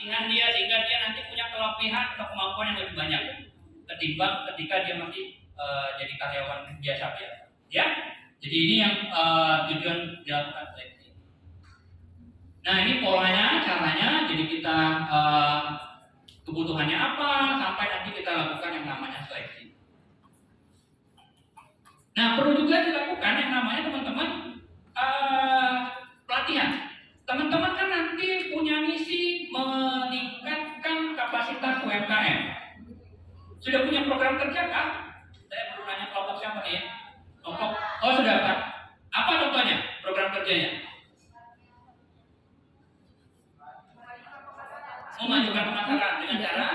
dengan dia sehingga dia nanti punya kelebihan atau kemampuan yang lebih banyak ketimbang ketika dia masih jadi karyawan biasa. Ya, jadi ini yang tujuan dilakukan seleksi. Nah, ini polanya, caranya. Jadi kita kebutuhannya apa sampai nanti kita lakukan yang namanya seleksi. Nah, perlu juga dilakukan yang namanya teman-teman pelatihan. Teman-teman kan nanti punya misi meningkatkan kapasitas UMKM. Sudah punya program kerja kah? Saya perlu nanya kelompok siapa nih ya? Kelompok, oh sudah Pak. Apa contohnya program kerjanya? Memajukan pemasaran dengan cara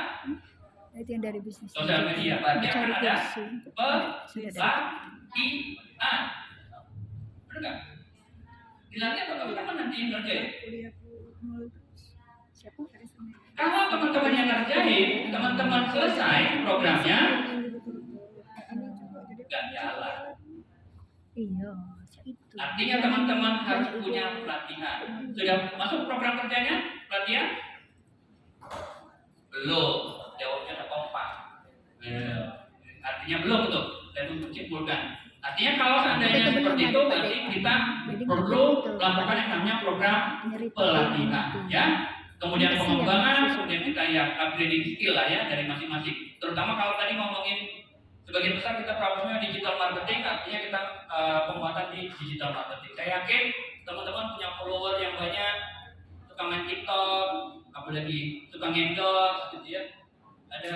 itu yang dari bisnis sosial media. Berarti akan ada pelatihan. Benar nggak? Bilangnya apa teman-teman nanti yang ngerjain? Kalau teman-teman yang ngerjain, teman-teman selesai programnya, nggak jalan. Iya, itu. Artinya teman-teman harus punya pelatihan. Sudah masuk program kerjanya? Pelatihan? Belum. Jawabnya ada kompak. Artinya belum betul. Dan untuk simpulkan. Artinya kalau seandainya seperti itu, berarti kita perlu melakukan yang namanya program pelatihan, ya. Kemudian pengembangan, kemudian kita upgrading skill lah ya dari masing-masing. Terutama kalau tadi ngomongin sebagian besar kita problemnya digital marketing, artinya kita penguatan di digital marketing. Saya yakin teman-teman punya follower yang banyak, tukang main TikTok, apalagi tukang endorse, gitu ya. Ada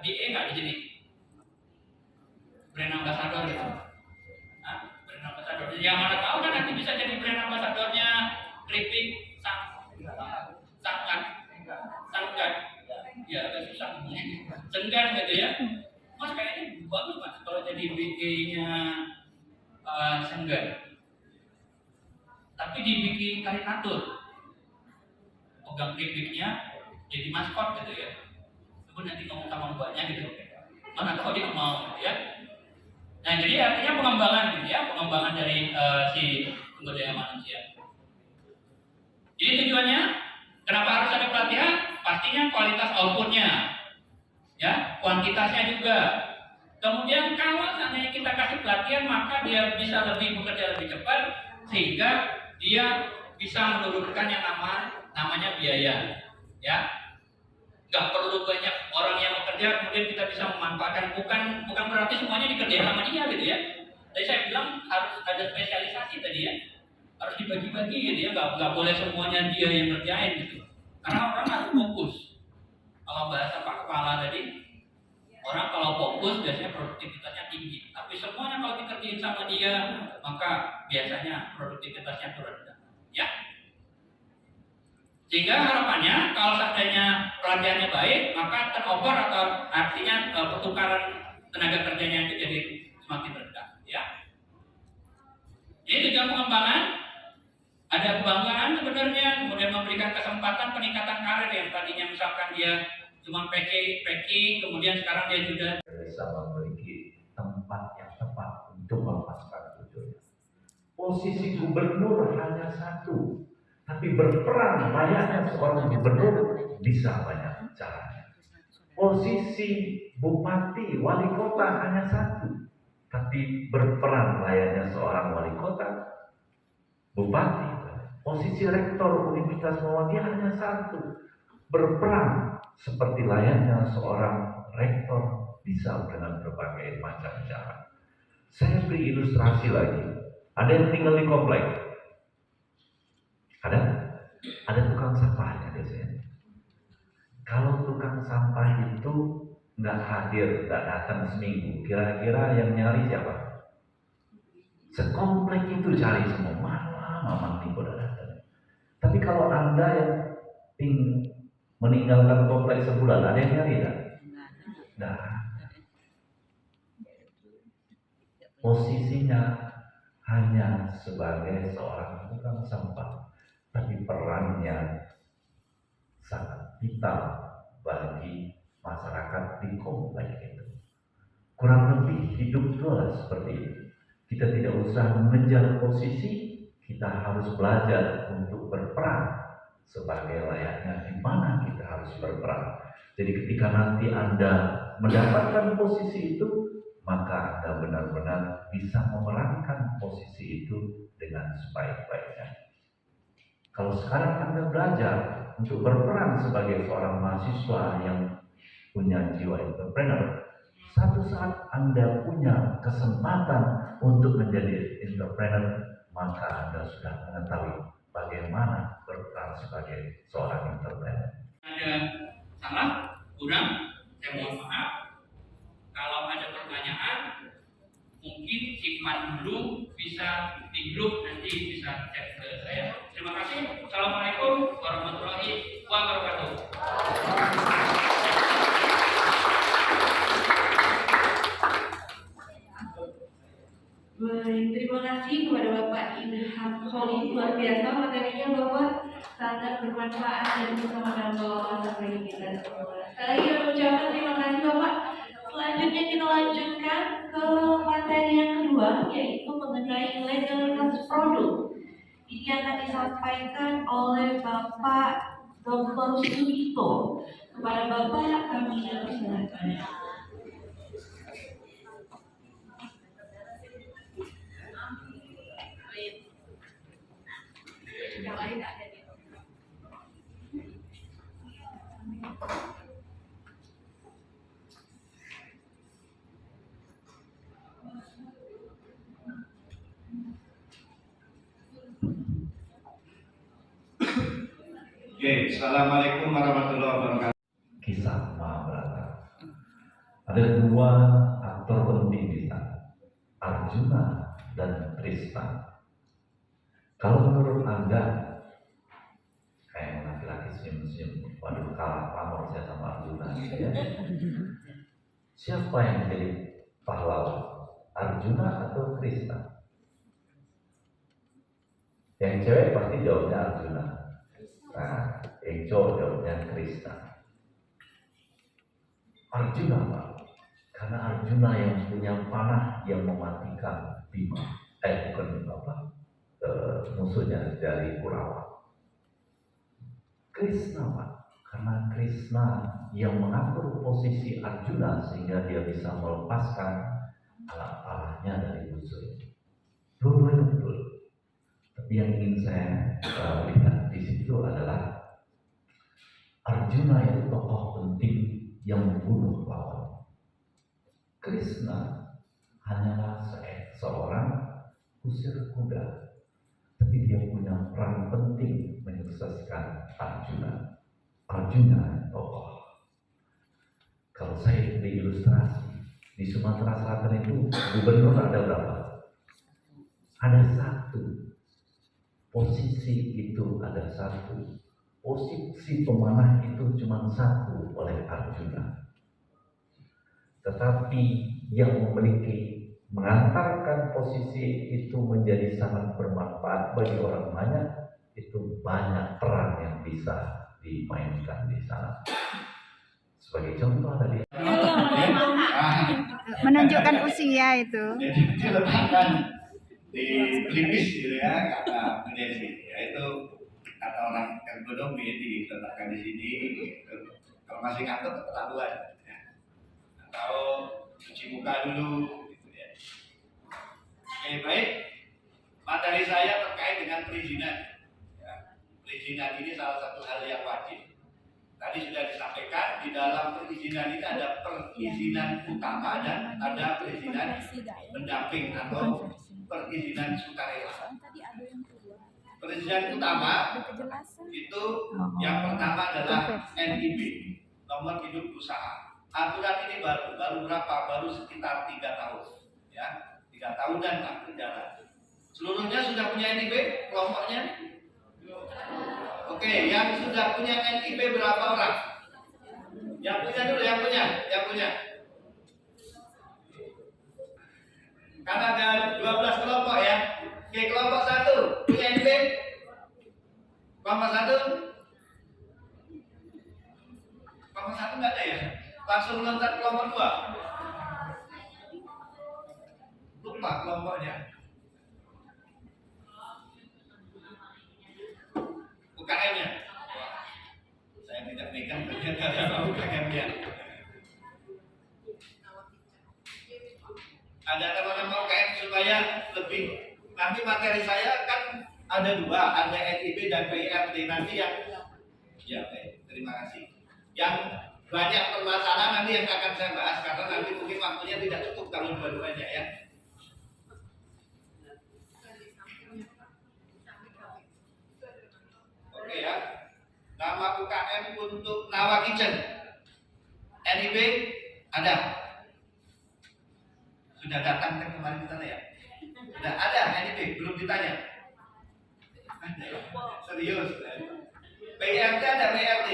DE nggak di sini? Brand ambassador gitu. Brand ambassador. Yang mana tahu kan nanti bisa jadi brand ambassadornya keripik sangkan. Ya agak susah. Senggan gitu ya. Mas kayaknya bagus mas kalau jadi BG-nya Senggan. Tapi dibikin karikatur. Pegang keripiknya jadi maskot gitu ya. Coba nanti ngomong sama mbaknya gitu. Mana tahu dia mau gitu ya. Nah jadi artinya pengembangan gitu ya, pengembangan dari si sumber daya manusia. Jadi tujuannya kenapa harus ada pelatihan? Pastinya kualitas outputnya, ya, kuantitasnya juga. Kemudian kalau seandainya kita kasih pelatihan, maka dia bisa bekerja lebih cepat sehingga dia bisa menurunkan yang namanya biaya, ya. Gak perlu banyak orang yang bekerja, kemudian kita bisa memanfaatkan. Bukan berarti semuanya dikerjain sama dia gitu ya. Tadi saya bilang harus ada spesialisasi tadi ya. Harus dibagi-bagi gitu ya. Gak boleh semuanya dia yang ngerjain gitu. Karena orang harus fokus. Kalau bahasa Pak Kepala tadi, orang kalau fokus biasanya produktivitasnya tinggi. Tapi semuanya kalau dikerjain sama dia, maka biasanya produktivitasnya turun. Ya. Sehingga harapannya kalau seandainya pelatihannya baik, maka turnover atau artinya pertukaran tenaga kerjanya itu jadi semakin rendah. Ya. Ini tujuan pengembangan, ada kebanggaan sebenarnya, kemudian memberikan kesempatan peningkatan karir yang tadinya misalkan dia cuma packing, kemudian sekarang dia sudah bisa memiliki tempat yang tepat untuk melepaskan tujuannya. Posisi gubernur hanya satu. Tapi berperan layaknya seorang gubernur bisa banyak caranya. Posisi bupati, wali kota hanya satu. Tapi berperan layaknya seorang wali kota, bupati. Posisi rektor Universitas Muhammadiyah hanya satu. Berperan seperti layaknya seorang rektor bisa dengan berbagai macam cara. Saya beri ilustrasi lagi. Ada yang tinggal di komplek. Ada tukang sampahnya biasanya. Kalau tukang sampah itu nggak hadir, nggak datang seminggu, kira-kira yang nyari siapa? Sekomplek itu cari semua, mamang nih udah datang. Tapi kalau Anda yang meninggalkan komplek sebulan, ada yang nyari nggak? Nggak. Posisinya hanya sebagai seorang tukang sampah. Tapi perannya sangat vital bagi masyarakat di komplek itu. Kurang lebih hidup itu seperti itu. Kita tidak usah mengejar posisi, kita harus belajar untuk berperan sebagai layaknya di mana kita harus berperan. Jadi ketika nanti Anda mendapatkan posisi itu, maka Anda benar-benar bisa memerankan posisi itu dengan sebaik-baiknya. Kalau sekarang Anda belajar untuk berperan sebagai seorang mahasiswa yang punya jiwa entrepreneur, satu saat Anda punya kesempatan untuk menjadi entrepreneur, maka Anda sudah mengetahui bagaimana berperan sebagai seorang entrepreneur. Ada salah, kurang, saya mohon maaf. Kalau ada pertanyaan, mungkin simpan dulu, bisa di grup, nanti bisa chat ke saya. Terima kasih. Assalamualaikum warahmatullahi wabarakatuh. Baik, terima kasih kepada Bapak Ilham Khalid. Luar biasa materinya Bapak, sangat bermanfaat dan bisa menambah wawasan bagi kita semua. Sekali lagi kami ucapkan terima kasih Bapak. Selanjutnya kita lanjutkan ke materi yang kedua, yaitu mengenai legalitas produk. Ini akan disampaikan oleh Bapak Dr. Sugito. Kepada Bapak kami persilakan. Oke, Assalamualaikum warahmatullahi wabarakatuh. Kisah Mahabharata. Ada dua aktor penting di sana, Arjuna dan Krishna. Kalau menurut Anda, kayak laki-laki senyum-senyum, waduh kalah pamor saya sama Arjuna, gitu ya. Siapa yang jadi pahlawan, Arjuna atau Krishna? Yang cewek pasti jawabnya Arjuna. Nah, yang cowok jawabnya Krishna. Arjuna, Pak. Karena Arjuna yang punya panah yang mematikan Bima. Bukan apa? Musuhnya dari Kurawa. Krishna, Pak. Karena Krishna yang mengatur posisi Arjuna sehingga dia bisa melepaskan alat panahnya dari musuh. Dua-duanya betul. Tapi yang ingin saya lihat di situ adalah Arjuna itu tokoh penting yang membunuh lawan. Krishna hanyalah seorang kusir kuda, tapi dia punya peran penting menyukseskan Arjuna. Arjuna tokoh. Kalau saya beri ilustrasi, di Sumatera Selatan itu gubernur ada berapa? Ada satu. Posisi itu ada satu. Posisi pemanah itu cuma satu oleh Arjuna. Tetapi yang memiliki mengantarkan posisi itu menjadi sangat bermanfaat bagi orang banyak, itu banyak peran yang bisa dimainkan di sana. Sebagai contoh tadi Menunjukkan usia itu. Jadi diletakkan di pelipis gitu ya, kata Desi, yaitu kata orang ergonomi diletakkan di sini. Gitu. Kalau masih ngantuk keterlaluan, ya. Atau cuci muka dulu, gitu ya. Oke, baik. Materi saya terkait dengan perizinan. Ya. Perizinan ini salah satu hal yang wajib. Tadi sudah disampaikan di dalam perizinan ini ada perizinan utama dan ada perizinan pendamping atau perizinan sukarela. Perizinan utama itu yang pertama adalah NIB, nomor hidup usaha. Aturan ini baru berapa? Baru sekitar 3 tahun, ya, 3 tahunan lah berjalan. Seluruhnya sudah punya NIB kelompoknya? Oke, yang sudah punya NIB berapa orang? Yang punya dulu, yang punya. Karena ada 12 kelompok ya. Oke, kelompok 1 punya NIB. Kelompok 1? Kelompok 1 nggak ada ya? Langsung loncat kelompok 2. Lupa kelompoknya. UKM-nya. materi saya kan ada dua, ada NIB dan PIRT nanti yang ya baik, terima kasih. Yang banyak permasalahan nanti yang akan saya bahas karena nanti mungkin waktunya tidak cukup kalau dua-duanya ya. Oke ya. Nama UKM untuk Nawa Kitchen. NIB ada. Sudah datang kan kemarin di sana ya? Sudah ada NIB, belum ditanya. Ada ya? Serius. PRT ada PRT.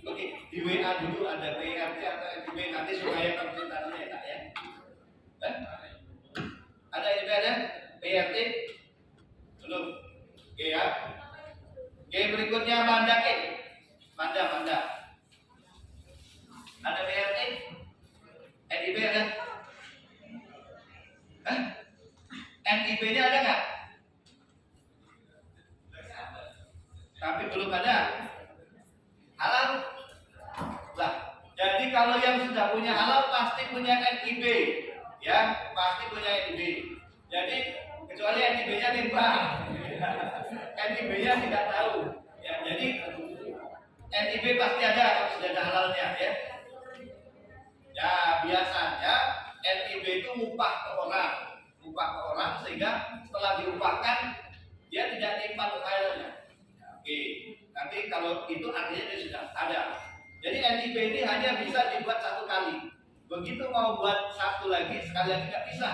Oke, di WA dulu ada PRT atau NIB nanti supaya konsultasinya enak ya. Ada NIB ada? PRT? Belum. Oke ya. Oke, berikutnya Manda K. Manda. Ada PRT? NIB ada? NIB-nya ada nggak? Tapi belum ada. Halal? Lah, jadi kalau yang sudah punya halal pasti punya NIB, ya, pasti punya NIB. Jadi kecuali NIB-nya timbang, NIB-nya tidak tahu. Ya, jadi NIB pasti ada kalau sudah ada halalnya, ya. Ya, biasanya NIB itu upah ke orang sehingga setelah diupahkan dia tidak nyimpan filenya. Oke, nanti kalau itu artinya dia sudah ada. Jadi NIB ini hanya bisa dibuat satu kali. Begitu mau buat satu lagi, sekali lagi nggak bisa.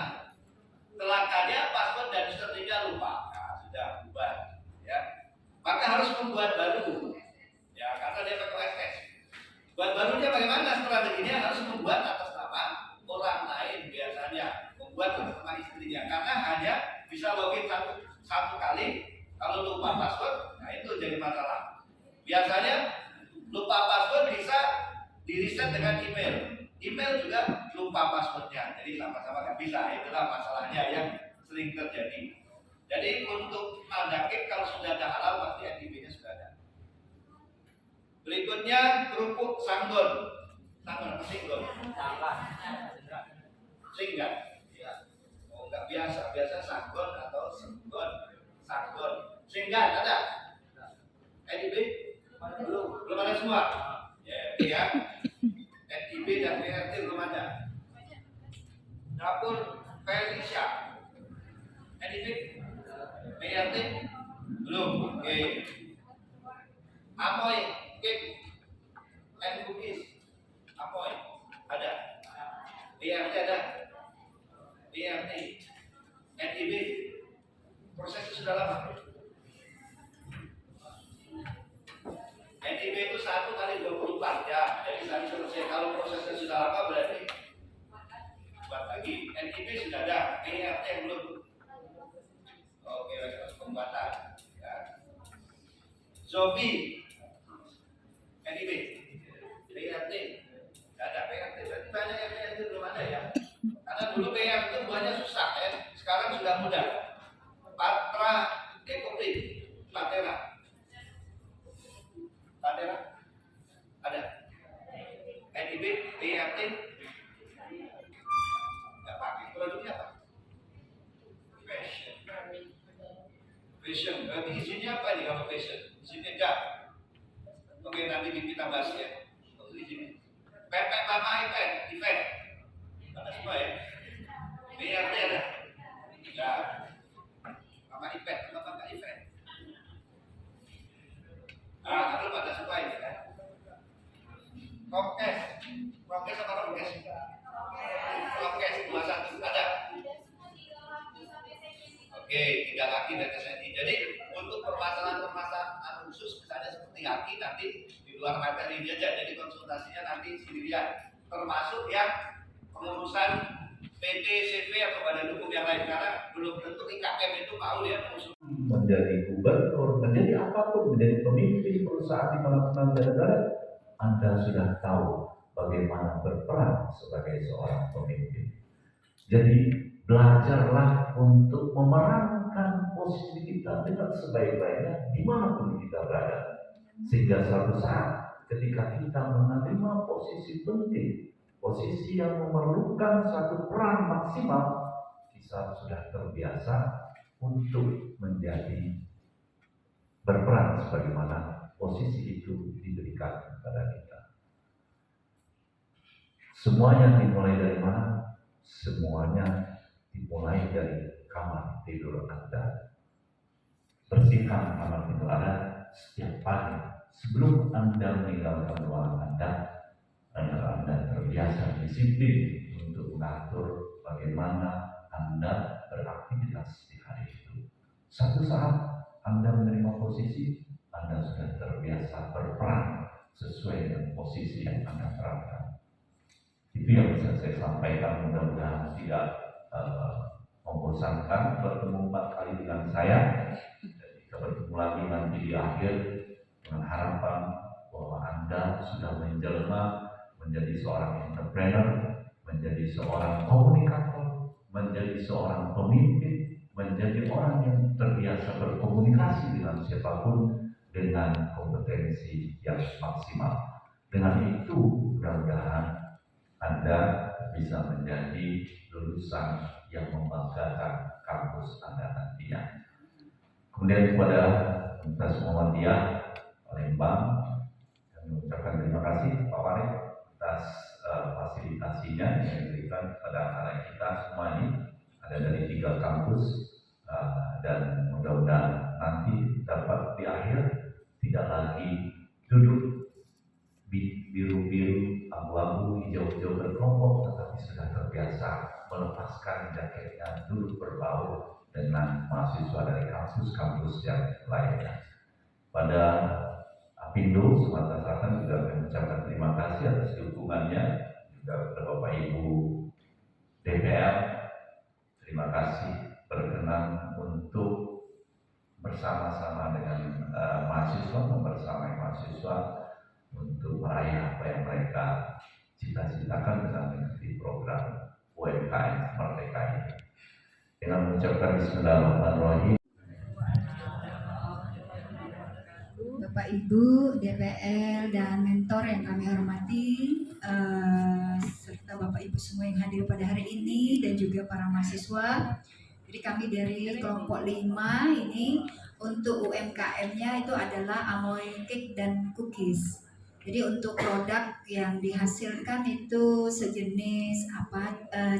Celakanya password dan username-nya lupa. Nah, sudah bubar. Ya. Maka harus membuat baru. Ya, karena dia pakai OSS. Buat barunya bagaimana strateginya? Harus membuat atas nama orang lain biasanya. Membuat atas nama istrinya. Karena hanya bisa login satu kali. Kalau lupa password, nah itu jadi masalah. Biasanya lupa password bisa di-reset dengan email. Email juga lupa passwordnya, jadi sama-sama nggak bisa. Itulah masalahnya yang sering terjadi. Jadi untuk mandakib kalau sudah ada halal pasti NIB-nya sudah ada. Berikutnya kerupuk sanggon. Sanggon apa singgon? Singgan. Ya. Oh nggak biasa, biasa sanggon atau senggon. Sanggon. Singgan ada? NIB? Belum ada semua. Ya. NIB dan PRT belum ada. Dapur Felicia. NIB? PRT? Belum. Oke. Amoy, cake and cookies. Amoy ada. PRT ada. PRT. NIB. Prosesnya sudah lama. NIB itu 1 kali 24 ya. Jadi tadi selesai. Kalau prosesnya sudah lama berarti buat lagi. NIB sudah ada. PRT yang belum. Oke, pembuatan. Ya. Zombie. NIB. PRT. Tidak ada PRT. Berarti banyak yang PRT belum ada ya. Karena dulu PRT itu buahnya susah ya. Sekarang sudah mudah. Patra Ekoplik. Patera ada. NIB, PRT nggak pakai. Produknya apa? Fashion. Berarti izinnya apa nih kalau fashion? Izinnya enggak. Oke, nanti kita bahas ya. Izin. Pepek mama event. Ada semua ya. PRT ada. Ya. Mama event. Kalau pada suka ini kan. Prokes apa prokes? Prokes 21 ada. Oke, 3 laki dan SNI. Jadi untuk permasalahan khusus misalnya seperti haki nanti di luar materi dia aja. Jadi konsultasinya nanti sendirian. Termasuk yang pengurusan PT, CV atau badan hukum yang lain karena belum tentu IKM itu mau dia mengusung. Menjadi gubernur, menjadi apapun, menjadi pemimpin perusahaan di mana-mana negara, Anda sudah tahu bagaimana berperan sebagai seorang pemimpin. Jadi belajarlah untuk memerankan posisi kita dengan sebaik-baiknya dimanapun kita berada. Sehingga suatu saat ketika kita menerima posisi penting, posisi yang memerlukan satu peran maksimal, kita sudah terbiasa untuk menjadi berperan sebagaimana posisi itu diberikan kepada kita. Semuanya dimulai dari mana? Semuanya dimulai dari kamar tidur Anda. Bersihkan kamar tidur Anda setiap pagi sebelum Anda meninggalkan ruangan Anda, agar Anda terbiasa disiplin untuk mengatur bagaimana Anda beraktivitas di hari itu. Satu saat Anda menerima posisi, Anda sudah terbiasa berperan sesuai dengan posisi yang Anda perankan. Itu yang bisa saya sampaikan, mudah-mudahan tidak membosankan. Bertemu 4 kali dengan saya, dan kita bertemu lagi nanti di akhir dengan harapan bahwa Anda sudah menjelma menjadi seorang entrepreneur, menjadi seorang komunikator, menjadi seorang pemimpin, menjadi orang yang terbiasa berkomunikasi dengan siapapun dengan kompetensi yang maksimal. Dengan itu mudah-mudahan Anda bisa menjadi lulusan yang membanggakan kampus Anda nantinya. Kemudian kepada Universitas Muhammadiyah Palembang, kami mengucapkan terima kasih Pak Warid atas fasilitasinya yang diberikan kepada anak kita semua ini. Ada dari 3 kampus, dan mudah-mudahan nanti dapat di akhir tidak lagi duduk biru-biru, abu-abu, hijau-hijau berkelompok, tetapi sudah terbiasa melepaskan jaketnya, duduk berbaur dengan mahasiswa dari kampus-kampus yang lainnya. Pada Apindo Sumatera Selatan juga kami mengucapkan terima kasih atas dukungannya, juga kepada Bapak Ibu DPR, terima kasih berkenan untuk bersama-sama dengan mahasiswa, membersamai mahasiswa untuk meraih apa yang mereka cita-citakan dengan mengikuti program UMKM Merdeka ini. Dengan mengucapkan Bismillahirrahmanirrahim. Bapak Ibu DPR dan mentor yang kami hormati, serta Bapak Ibu semua yang hadir pada hari ini dan juga para mahasiswa. Jadi kami dari kelompok 5 ini untuk UMKM-nya itu adalah Amoy Cake dan Cookies. Jadi untuk produk yang dihasilkan itu sejenis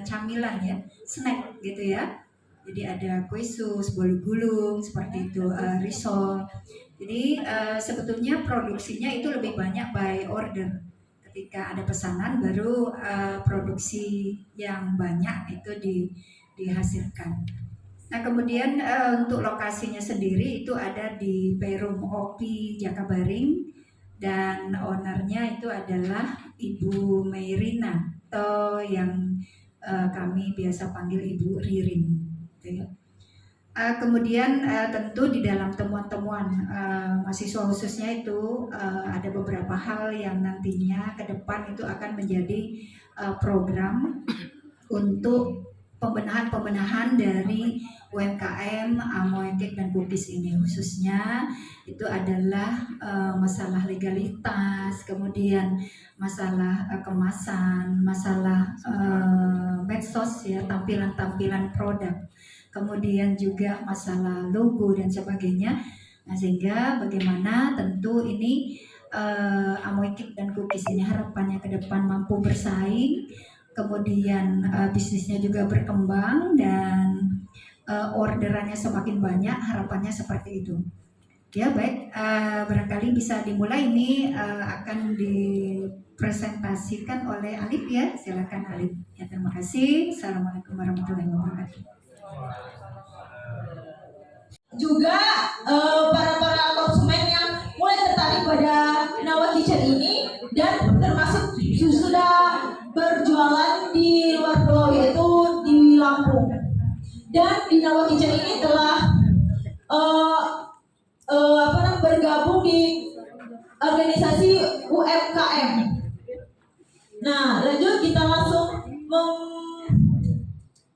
camilan ya, snack gitu ya. Jadi ada kue sus, bolu gulung seperti itu, risol. Jadi sebetulnya produksinya itu lebih banyak by order. Ketika ada pesanan baru produksi yang banyak itu dihasilkan. Nah kemudian untuk lokasinya sendiri itu ada di Perum Opi Jakabaring, dan ownernya itu adalah Ibu Meirina atau yang kami biasa panggil Ibu Ririn. Kemudian tentu di dalam temuan-temuan mahasiswa khususnya itu ada beberapa hal yang nantinya ke depan itu akan menjadi program untuk pembenahan dari UMKM Amoy Cake dan Cookies ini, khususnya itu adalah masalah legalitas, kemudian masalah kemasan, masalah medsos ya, tampilan-tampilan produk, kemudian juga masalah logo dan sebagainya. Nah sehingga bagaimana tentu ini Amoy Cake dan Cookies ini harapannya ke depan mampu bersaing, kemudian bisnisnya juga berkembang dan orderannya semakin banyak, harapannya seperti itu. Ya baik, barangkali bisa dimulai. Ini akan dipresentasikan oleh Alif ya, silakan Alif. Ya terima kasih. Assalamualaikum warahmatullahi wabarakatuh. Juga para konsumen yang mulai tertarik pada Nawa Kitchen ini dan termasuk sudah berjualan di luar pulau, yaitu di Lampung. Dan di Nawa Kitchen ini telah bergabung di organisasi UMKM. Nah, lanjut kita langsung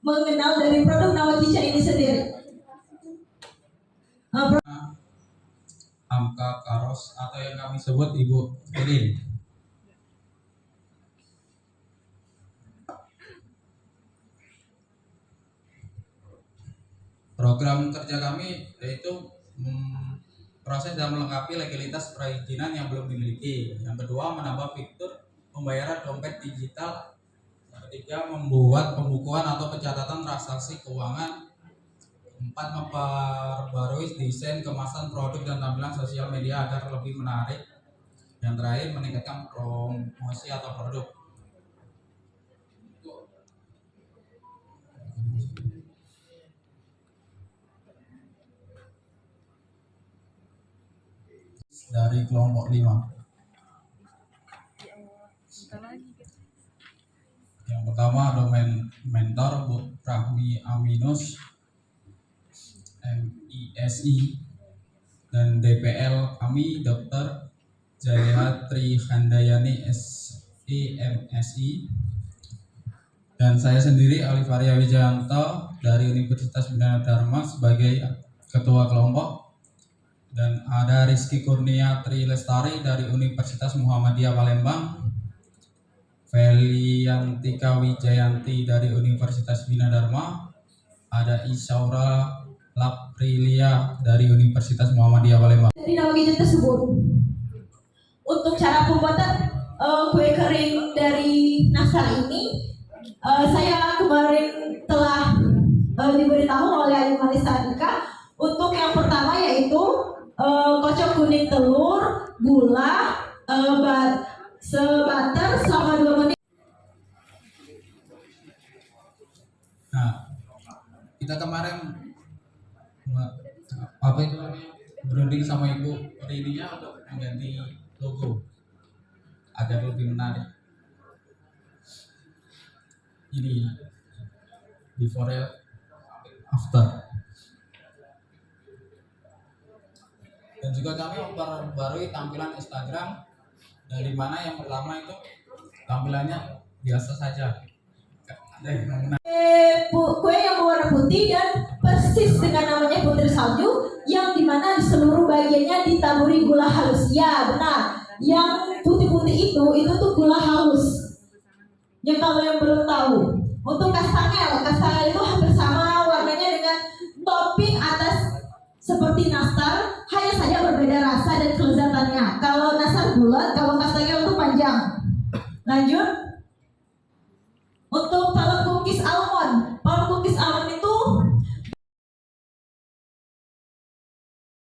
mengenal dari produk Nawa Kitchen ini sendiri. Hamka Karos atau yang kami sebut Ibu Erin. Program kerja kami yaitu proses dan melengkapi legalitas perizinan yang belum dimiliki. Yang kedua, menambah fitur pembayaran dompet digital. Yang ketiga, membuat pembukuan atau pencatatan transaksi keuangan. 4, memperbarui desain kemasan produk dan tampilan sosial media agar lebih menarik. Yang terakhir, meningkatkan promosi atau produk. Dari kelompok 5. Yang pertama ada mentor Bu Rahmi Aminus MISI, dan DPL kami Dr. Jayatri Handayani SEMSI, dan saya sendiri Alifaria Wijayanto dari Universitas Bina Dharma sebagai ketua kelompok, dan ada Rizky Kurnia Tri Lestari dari Universitas Muhammadiyah Palembang, Feliantika Wijayanti dari Universitas Bina Dharma, ada Isaura Laprilia dari Universitas Muhammadiyah Palembang. Dari nama gadget tersebut, untuk cara pembuatan kue kering dari nastar ini, saya kemarin telah diberitahu oleh Ayu Marisa Andika. Untuk yang pertama yaitu kocok kuning telur, gula, sebater selama 2 menit. Nah, kita kemarin berunding sama Ibu Rinia untuk mengganti logo agar lebih menarik. Ini before after. Dan juga kami memperbarui tampilan Instagram, dari mana yang pertama itu tampilannya biasa saja. Kue yang berwarna putih dan persis dengan namanya putri salju, yang dimana di seluruh bagiannya ditaburi gula halus. Ya benar, yang putih-putih itu tuh gula halus. Yang kalau yang belum tahu, untuk kastangel itu hampir sama warnanya dengan topping atas seperti nastar, hanya saja berbeda rasa dan kelezatannya. Kalau nastar bulat, kalau kastangel itu panjang. Lanjut.